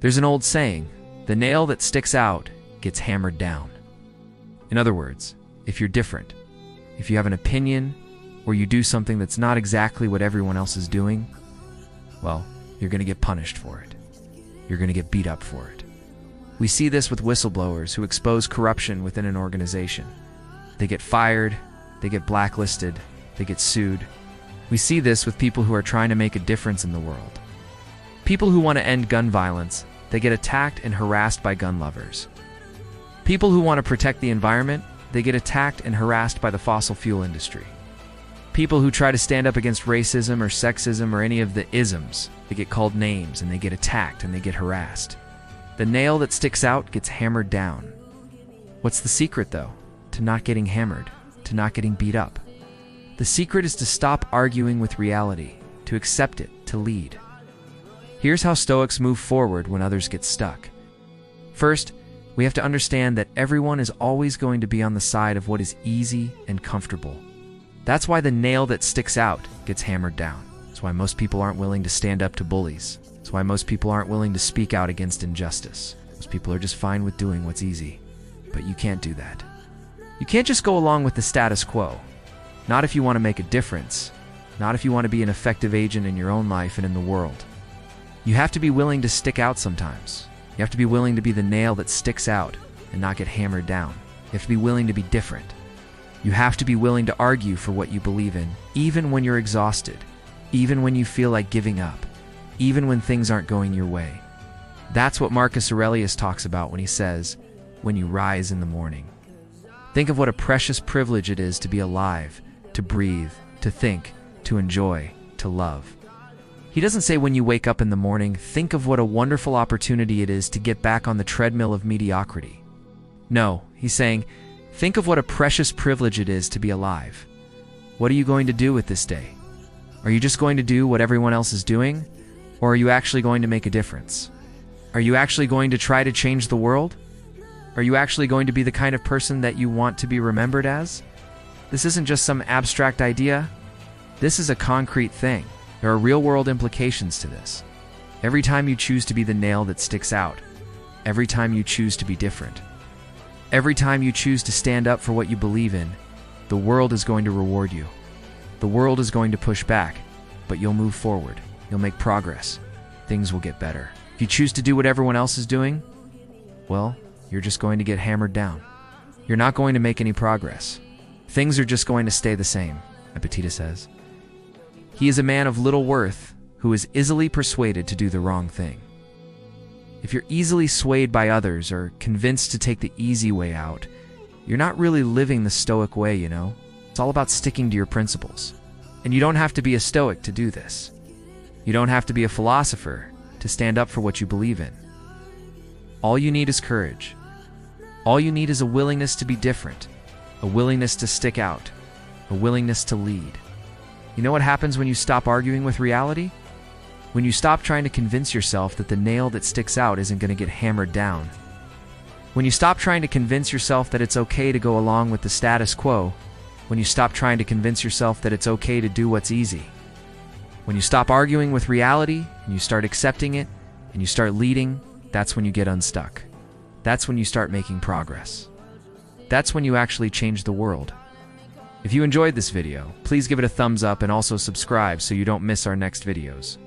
There's an old saying, the nail that sticks out gets hammered down. In other words, if you're different, if you have an opinion, or you do something that's not exactly what everyone else is doing, well, you're going to get punished for it. You're going to get beat up for it. We see this with whistleblowers who expose corruption within an organization. They get fired, they get blacklisted, they get sued. We see this with people who are trying to make a difference in the world. People who want to end gun violence, they get attacked and harassed by gun lovers. People who want to protect the environment, they get attacked and harassed by the fossil fuel industry. People who try to stand up against racism or sexism or any of the isms, they get called names and they get attacked and they get harassed. The nail that sticks out gets hammered down. What's the secret, though, to not getting hammered, to not getting beat up? The secret is to stop arguing with reality, to accept it, to lead. Here's how Stoics move forward when others get stuck. First, we have to understand that everyone is always going to be on the side of what is easy and comfortable. That's why the nail that sticks out gets hammered down. That's why most people aren't willing to stand up to bullies. That's why most people aren't willing to speak out against injustice. Most people are just fine with doing what's easy. But you can't do that. You can't just go along with the status quo. Not if you want to make a difference. Not if you want to be an effective agent in your own life and in the world. You have to be willing to stick out sometimes. You have to be willing to be the nail that sticks out and not get hammered down. You have to be willing to be different. You have to be willing to argue for what you believe in, even when you're exhausted, even when you feel like giving up, even when things aren't going your way. That's what Marcus Aurelius talks about when he says, when you rise in the morning. Think of what a precious privilege it is to be alive, to breathe, to think, to enjoy, to love. He doesn't say when you wake up in the morning, think of what a wonderful opportunity it is to get back on the treadmill of mediocrity. No, he's saying, think of what a precious privilege it is to be alive. What are you going to do with this day? Are you just going to do what everyone else is doing? Or are you actually going to make a difference? Are you actually going to try to change the world? Are you actually going to be the kind of person that you want to be remembered as? This isn't just some abstract idea. This is a concrete thing. There are real-world implications to this. Every time you choose to be the nail that sticks out, every time you choose to be different, every time you choose to stand up for what you believe in, the world is going to reward you. The world is going to push back, but you'll move forward. You'll make progress. Things will get better. If you choose to do what everyone else is doing, well, you're just going to get hammered down. You're not going to make any progress. Things are just going to stay the same, Epictetus says. He is a man of little worth who is easily persuaded to do the wrong thing. If you're easily swayed by others or convinced to take the easy way out, you're not really living the Stoic way, you know? It's all about sticking to your principles. And you don't have to be a Stoic to do this. You don't have to be a philosopher to stand up for what you believe in. All you need is courage. All you need is a willingness to be different, a willingness to stick out, a willingness to lead. You know what happens when you stop arguing with reality? When you stop trying to convince yourself that the nail that sticks out isn't going to get hammered down. When you stop trying to convince yourself that it's okay to go along with the status quo. When you stop trying to convince yourself that it's okay to do what's easy. When you stop arguing with reality and you start accepting it and you start leading, that's when you get unstuck. That's when you start making progress. That's when you actually change the world. If you enjoyed this video, please give it a thumbs up and also subscribe so you don't miss our next videos.